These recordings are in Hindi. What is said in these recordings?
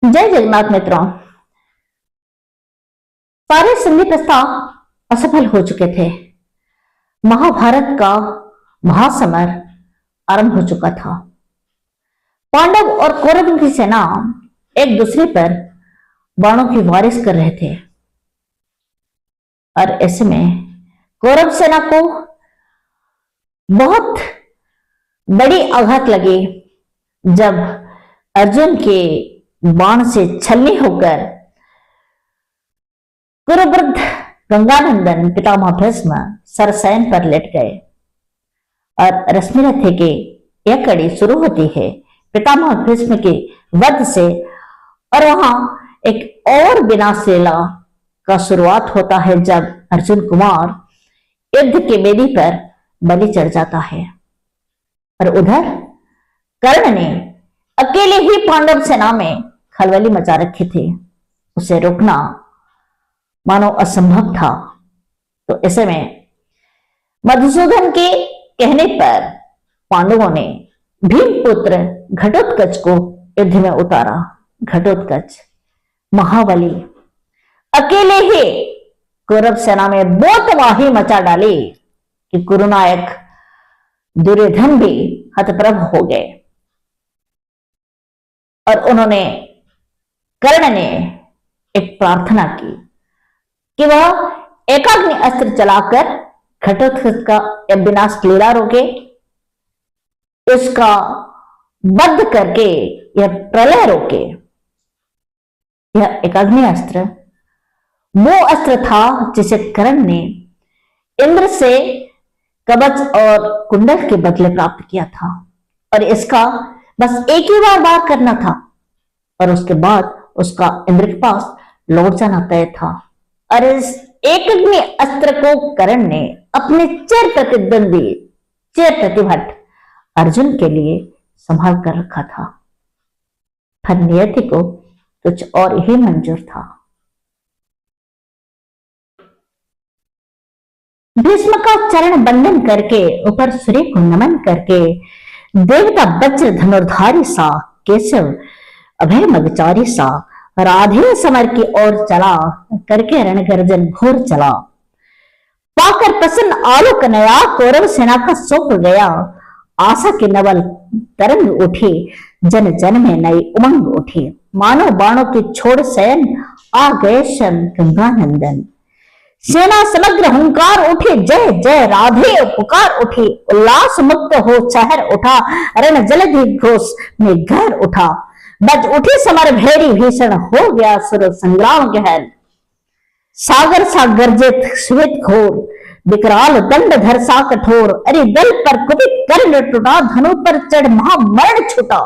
जय जगन्नाथ मित्रों। सारे संधि प्रस्ताव असफल हो चुके थे। महाभारत का महासमर आरंभ हो चुका था। पांडव और कौरव की सेना एक दूसरे पर बाणों की बारिश कर रहे थे और ऐसे में कौरव सेना को बहुत बड़ी आघात लगी जब अर्जुन के बाण से छलनी होकर कुरुवृद्ध गंगानंदन पितामह भीष्म सरसैन पर लेट गए और रश्मि रथे की यह कड़ी शुरू होती है पितामह भीष्म के वध से और वहां एक और विनाश लीला का शुरुआत होता है जब अर्जुन कुमार युद्ध के वेदी पर बलि चढ़ जाता है और उधर कर्ण ने अकेले ही पांडव सेना में खलबली मचा रखी थी। उसे रोकना मानो असंभव था। तो ऐसे में मधुसूदन के कहने पर पांडवों ने भीमपुत्र घटोत्कच को युद्ध में उतारा। घटोत्कच महाबली अकेले ही कौरव सेना में वो तबाही मचा डाली कि कुरुनायक दुर्योधन भी हतप्रभ हो गए और उन्होंने कर्ण ने एक प्रार्थना की कि वह एकाग्नि अस्त्र चलाकर घटोत्कच का विनाश लीला रोके, इसका बद्ध करके यह प्रलय रोके। यह एकाग्नि अस्त्र वो अस्त्र था जिसे कर्ण ने इंद्र से कवच और कुंडल के बदले प्राप्त किया था और इसका बस एक ही बार करना था और उसके बाद उसका इंद्र के पास लौट जाना तय था। और इस एकाग्नि अस्त्र को कर्ण ने अपने चिर प्रतिद्वंदी चिर प्रतिभट अर्जुन के लिए संभाल कर रखा था। पर नियति को कुछ और ही मंजूर था। भीष्म का चरण बंदन करके ऊपर सूर्य को नमन करके देवता वज्र धनुर्धारी सा केशव अभय मगचारी सा राधे समर की ओर चला करके रण गर्जन घोर चला। पाकर प्रसन्न आलोक नया कौरव सेना का सोख गया। आशा के नवल तरंग उठी जन जन में नई उमंग उठी। मानो बाणों की छोड़ शयन आ गए शन गंगानंदन। सेना समग्र हुंकार उठी जय जय राधे पुकार उठी। उल्लास मुक्त हो शहर उठा रण जलधि घोष में घर उठा। बज उठी समर भेरी भीषण हो गया सुर संग्राम गहन। सागर सा गर्जित श्वेत घोर विकराल दंड धर सा कठोर। अरे दल पर कुपित कर टूटा धनु पर चढ़ महामरण छूटा।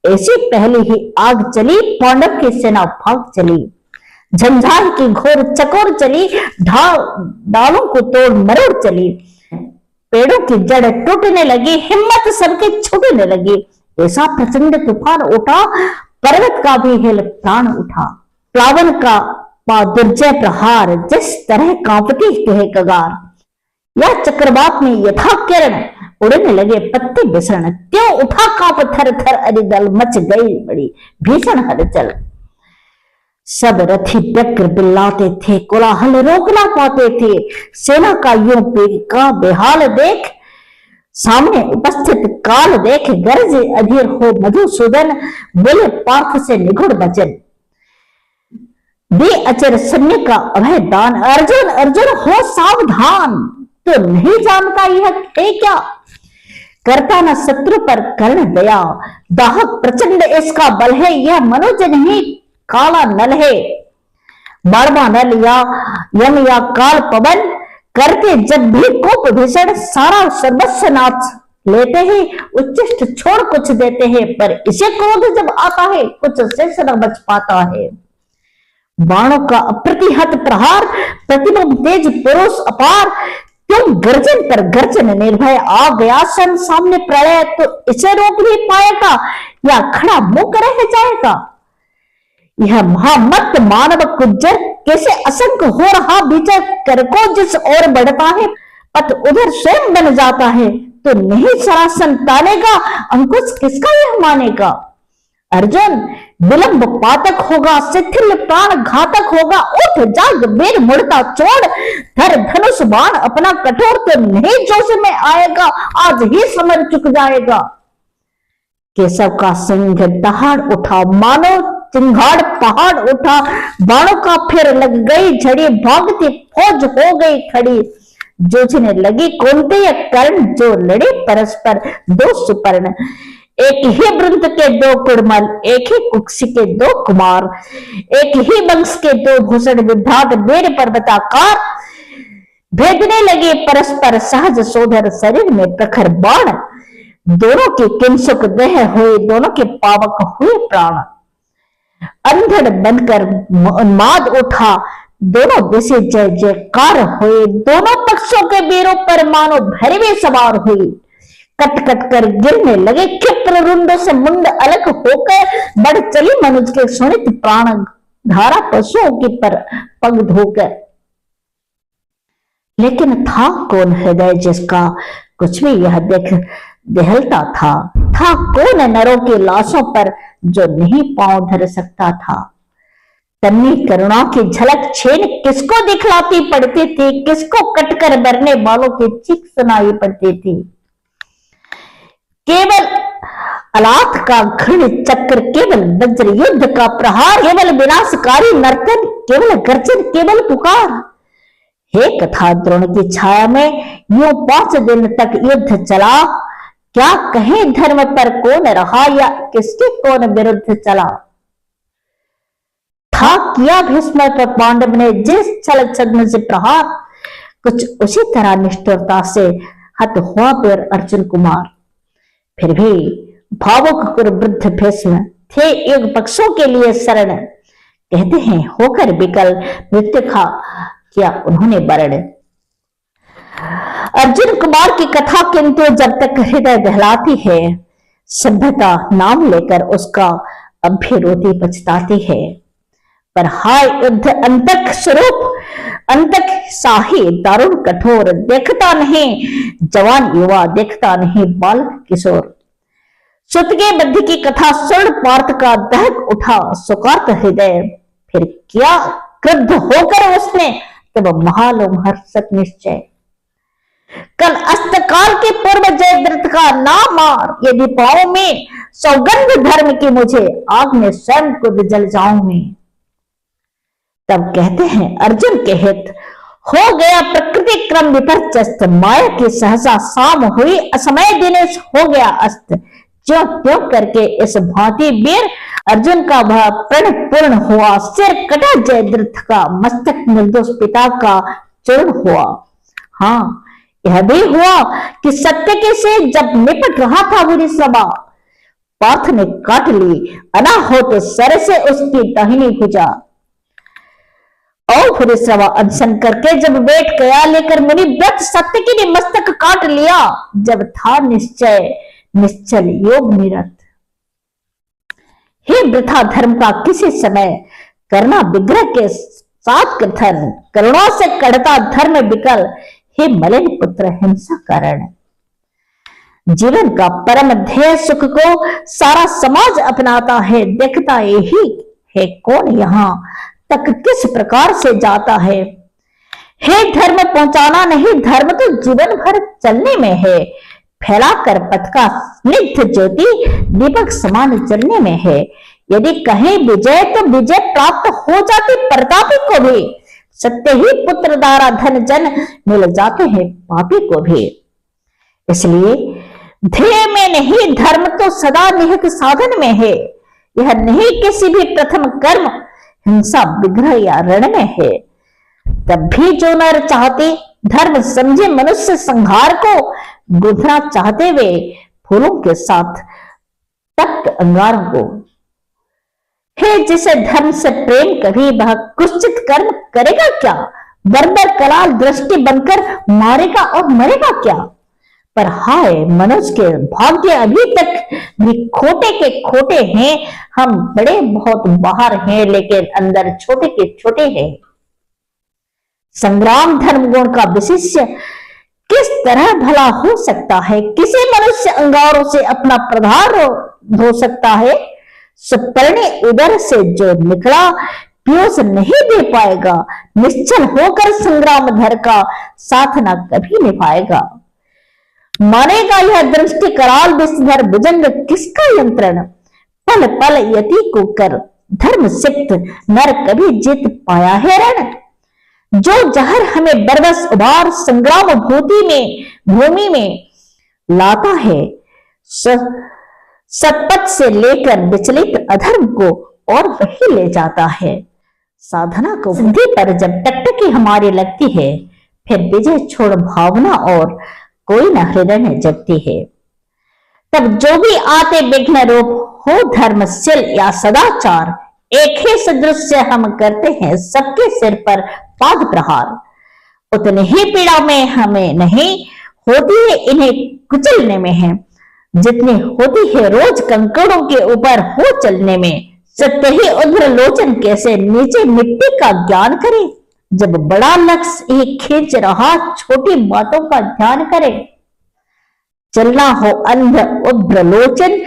ऐसी पहली ही आग चली पांडव की सेना भाग चली। झंझार की घोर चकोर चली डालों को तोड़ मरोड़ चली। पेड़ों की जड़ टूटने लगी हिम्मत सबके छूटने लगी। ऐसा प्रचंड तूफान उठा पर्वत का भी हिल प्राण उठा। प्लावन का दुर्जय प्रहार जिस तरह कांपती कहे कगार। यह चक्रवात में यथा किरण उड़ने लगे पत्ते बिसरण। त्यों उठा कांप थर थर अरिदल मच गई बड़ी भीषण हलचल। सब रथी व्यग्र बिल्लाते थे कोलाहल रोक ना पाते थे। सेना का यूं का बेहाल देख सामने उपस्थित काल देख गरज अधीर हो मधुसूदन। बोले पार्थ से निगुड़ वचन दे अचर सैन्य का अभय दान। अर्जुन अर्जुन हो सावधान तो नहीं जानता यह है क्या। करता न शत्रु पर कर्ण दया दाहक प्रचंड इसका बल है। यह मनुज नहीं काला नल है। बड़वा नल या यम या काल पवन करके जब भी कोप भीषण सारा सर्वस्व नाथ लेते हैं। उच्चिष्ट छोड़ कुछ देते हैं पर इसे क्रोध जब आता है कुछ शेष न बच पाता है। बाणों का अप्रतिहत प्रहार प्रतिबंध तेज पुरुष अपार। तुम गर्जन पर गर्जन निर्भय आ गया सन सामने प्रलय। तो इसे रोक नहीं पाएगा या खड़ा मुंह रह जाएगा। यह महामत मानव कुज्जर कैसे असंख्य हो रहा विचर कर को जिस ओर बढ़ता है पथ उधर स्वयं बन जाता है। तो नहीं सरासन तानेगा अंकुश किसका यह मानेगा। अर्जुन, विलंब पातक होगा, शिथिल प्राण घातक होगा। उठ जाग वीर मुड़ता छोड़, धर धनुष बाण अपना कठोर, तो नहीं जोश में आएगा, आज ही समर चुक जाएगा। केशव का सिंह दहाड़ उठा, मानो चिंगाड़ पहाड़ उठा, बाणों का फिर लग गई झड़ी, भागती फौज हो गई खड़ी। जूझने लगी कौंतेय कर्ण, जो लड़े परस्पर दो सुपर्ण। एक ही वृंत के दो कुड़मल, एक ही कुक्षी के दो कुमार, एक ही वंश के दो भूषण विभ्राट वीर पर्वताकार। भेदने लगे परस्पर सहज सोधर, शरीर में प्रखर बाण, दोनों की किंसुक देह हुए, दोनों के पावक हुए प्राण। अंधड़ बनकर उन्माद उठा, दोनों दिशा जय जयकार हुए, दोनों पक्षों के वीरों पर मानो भैरवी सवार हुई। कट कट कर गिरने लगे, क्षिप्र रुंडों से मुंड अलग होकर, बढ़ चली मनुज के सुनित प्राण धारा, पशुओं की पर पग धोकर। लेकिन था कौन हृदय जिसका कुछ भी यह देख दहलता था कौन नरों की लाशों पर जो नहीं पांव धर सकता था। तन्नी करुणा की झलक छीन किसको दिखलाती पड़ती थी, किसको कटकर मरने वालों की चीख सुनाई पड़ती थी। केवल अलात का घृण चक्र, केवल वज्र युद्ध का प्रहार, केवल विनाशकारी नर्तन, केवल गर्जन, केवल पुकार। हे कथा द्रोण की छाया में यूं 5 दिन तक युद्ध चला, क्या कहे धर्म पर कौन रहा, या किसके कौन विरुद्ध चला। था किया भीष्म पर पांडव ने जिस छल छद्म से प्रहार, कुछ उसी तरह निष्ठुरता से हत हुआ पर अर्जुन कुमार। फिर भी भावुक वृद्ध भीष्म थे युग पक्षों के लिए शरण, कहते हैं होकर विकल मृत्यु का किया उन्होंने वर्ण। अर्जुन कुमार की कथा किंतु जब तक हृदय दहलाती है, सभ्यता नाम लेकर उसका अब भी रोती पछताती है। पर हाय युद्ध अंतक स्वरूप, अंतक शाही दारुण कठोर, देखता नहीं जवान युवा, देखता नहीं बालक किशोर। सुतगे बद्ध की कथा सुन पार्थ का दहक उठा, सुकार्त हृदय फिर क्या क्रुद्ध होकर उसने तब महालोम हर्षक निश्चय। कल अस्तकाल के पूर्व जयद्रथ का नाम मार, यदि पाओ में सौगंध धर्म की मुझे, आग में स्वयं खुद जल जाऊं मैं। तब कहते हैं अर्जुन के हित, हो गया प्रकृति क्रम विपर्चस्त, माया की सहसा शाम हुई, असमय दिनेश हो गया अस्त। ज्यों त्यों करके इस भांति वीर अर्जुन का वह प्रण पूर्ण हुआ, सिर कटा जयद्रथ का, मस्तक निर्दोष पिता का चूर्ण हुआ। हाँ यह भी हुआ कि सत्य के से जब निपट रहा था बुरी सभा, पार्थ ने काट ली अनाहोत सर से उसकी दाहिनी भुजा। और बुरी सभा अनशन करके जब बैठ गया, लेकर मुनि व्रत सत्य की ने मस्तक काट लिया, जब था निश्चय निश्चल योग निरत। हे वृथा धर्म का किसी समय करना विग्रह के साथ कथन, करुणा से कड़ता धर्म विकल, हे मलिन पुत्र हिंसा कारण। जीवन का परम ध्येय सुख को सारा समाज अपनाता है, देखता यही है कौन यहाँ तक किस प्रकार से जाता है। हे धर्म पहुंचाना नहीं, धर्म तो जीवन भर चलने में है, फैलाकर पथ का स्निग्ध ज्योति दीपक समान जलने में है। यदि कहीं विजय तो विजय प्राप्त हो जाती प्रतापी को भी, सत्य ही पुत्र द्वारा धन जन मिल जाते हैं पापी को भी। इसलिए ध्येय में नहीं, धर्म तो सदा निहित साधन में है। यह नहीं किसी भी प्रथम कर्म हिंसा विग्रह या रण में है। तब भी जो नर चाहते धर्म समझे मनुष्य संहार को, गुंथना चाहते वे फूलों के साथ तख्त अंगारों को। हे जिसे धर्म से प्रेम कभी, वह कुश्चित कर्म करेगा क्या, बर्बर कलाल दृष्टि बनकर मारेगा और मरेगा क्या। पर हाय मनुष्य के भाग्य अभी तक भी खोटे के खोटे हैं, हम बड़े बहुत बाहर हैं लेकिन अंदर छोटे के छोटे हैं। संग्राम धर्म गुण का विशिष्य किस तरह भला हो सकता है, किसी मनुष्य अंगारों से अपना प्रधान धो सकता है। सपर्णी उदर से जो निकला पीयूष नहीं दे पाएगा। निश्चल होकर संग्राम धर का साधना कभी निभाएगा। मानेगा यह दृष्टि कराल विषधर भुजंग किसका यंत्रण। पल पल यति को कर धर्म सिक्त नर कभी जीत पाया है रण। जो जहर हमें बरबस उबार संग्राम भूमि में लाता है। सतपथ से लेकर विचलित अधर्म को और वही ले जाता है। साधना को सिद्धि पर जब टकटकी हमारी लगती है, फिर विजय छोड़ भावना और कोई न हृदय में जगती है। तब जो भी आते विघ्न रूप हो धर्मशील या सदाचार, एक ही सदृश हम करते हैं सबके सिर पर पाद प्रहार। उतनी ही पीड़ा में हमें नहीं होती है इन्हें कुचलने में है, जितनी होती है रोज कंकड़ों के ऊपर हो चलने में। सत्य ही उग्र लोचन कैसे नीचे मिट्टी का ज्ञान करे, जब बड़ा लक्ष्य ही खींच रहा छोटी बातों का ध्यान करे। चलना हो अंध उग्र लोचन,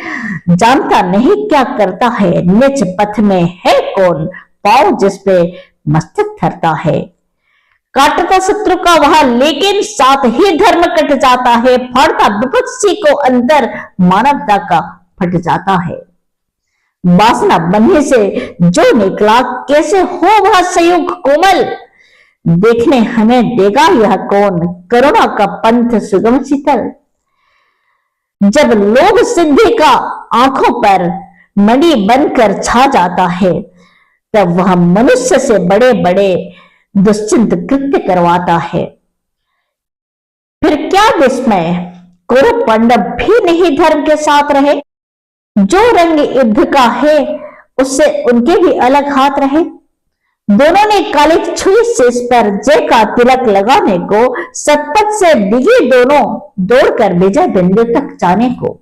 जानता नहीं क्या करता है। निज पथ में है कौन, पाँव जिस पे मस्तक धरता है। काटता शत्रु का वहां लेकिन साथ ही धर्म कट जाता है। फाड़ता विपत्ति को अंदर मानवता का फट जाता है। वासना बंधे से जो निकला कैसे हो वह संयोग कोमल। देखने हमें देगा यह कौन, करुणा का पंथ सुगम शीतल। जब लोभ सिद्धि का आंखों पर मणि बनकर छा जाता है, तब वह मनुष्य से बड़े बड़े दुश्चिंत कृत्य करवाता है। फिर क्या विस्मय, कौरव पांडव भी नहीं धर्म के साथ रहे। जो रंग युद्ध का है उससे उनके भी अलग हाथ रहे। दोनों ने काली छुई शीश पर जय का तिलक लगाने को, सतपथ से दिगे दोनों दौड़कर विजय बिंदु तक जाने को।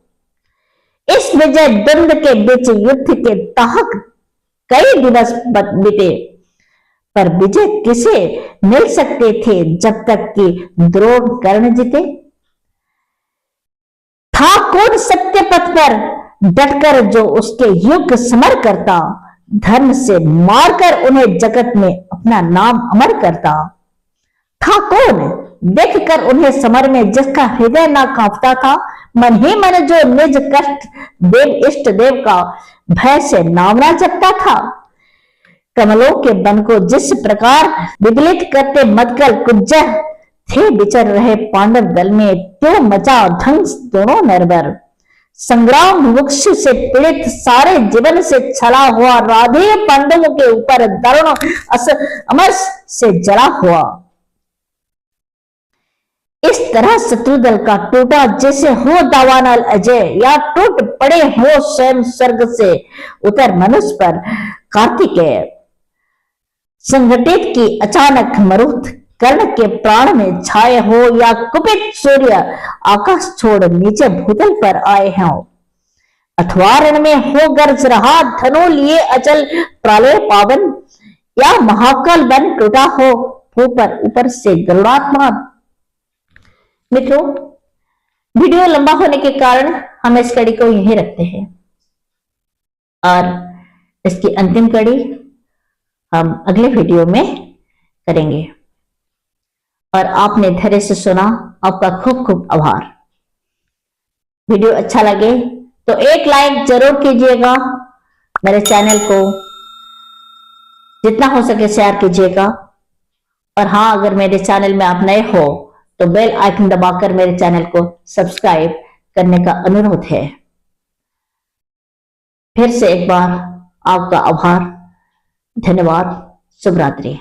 इस विजय द्वंद के बीच युद्ध के ताहक कई दिवस बीते, पर विजय किसे मिल सकते थे जब तक कि द्रोण कर्ण जीते। था कौन सत्य पथ पर डटकर जो उसके युग समर करता, धर्म से मारकर उन्हें जगत में अपना नाम अमर करता। था कौन देखकर उन्हें समर में जिसका हृदय ना कांपता था। मन ही मन जो निज कष्ट देव इष्ट देव का भय से नाम ना जपता था। कमलों के बन को जिस प्रकार विदलित करते मदगल कुज्जह थे विचर रहे पांडव दल में, त्यों मचा ध्वंस दोनों नरवर। संग्राम वृक्ष से पीड़ित सारे जीवन से छला हुआ राधेय पांडवों के ऊपर दारुण अमर से जला हुआ। इस तरह शत्रुदल का टूटा जैसे हो दावानल अजय, या टूट पड़े हो स्वयं स्वर्ग से उतर मनुष्य पर कार्तिकेय। संगठित की अचानक मरुत कर्ण के प्राण में छाए हो, या कुपित सूर्य आकाश छोड़ नीचे भूतल पर आए हों। अथवा रण में हो गर्ज रहा धनु लिए अचल प्रलय पावन, या महाकाल बन टूटा हो ऊपर ऊपर से गरुड़ात्मा। मित्रों, वीडियो लंबा होने के कारण हम इस कड़ी को यहीं रखते हैं और इसकी अंतिम कड़ी हम अगले वीडियो में करेंगे। और आपने धैर्य से सुना, आपका खूब खूब आभार। वीडियो अच्छा लगे तो एक लाइक जरूर कीजिएगा, मेरे चैनल को जितना हो सके शेयर कीजिएगा। और हाँ, अगर मेरे चैनल में आप नए हो तो बेल आइकन दबाकर मेरे चैनल को सब्सक्राइब करने का अनुरोध है। फिर से एक बार आपका आभार, धन्यवाद, शुभ रात्रि।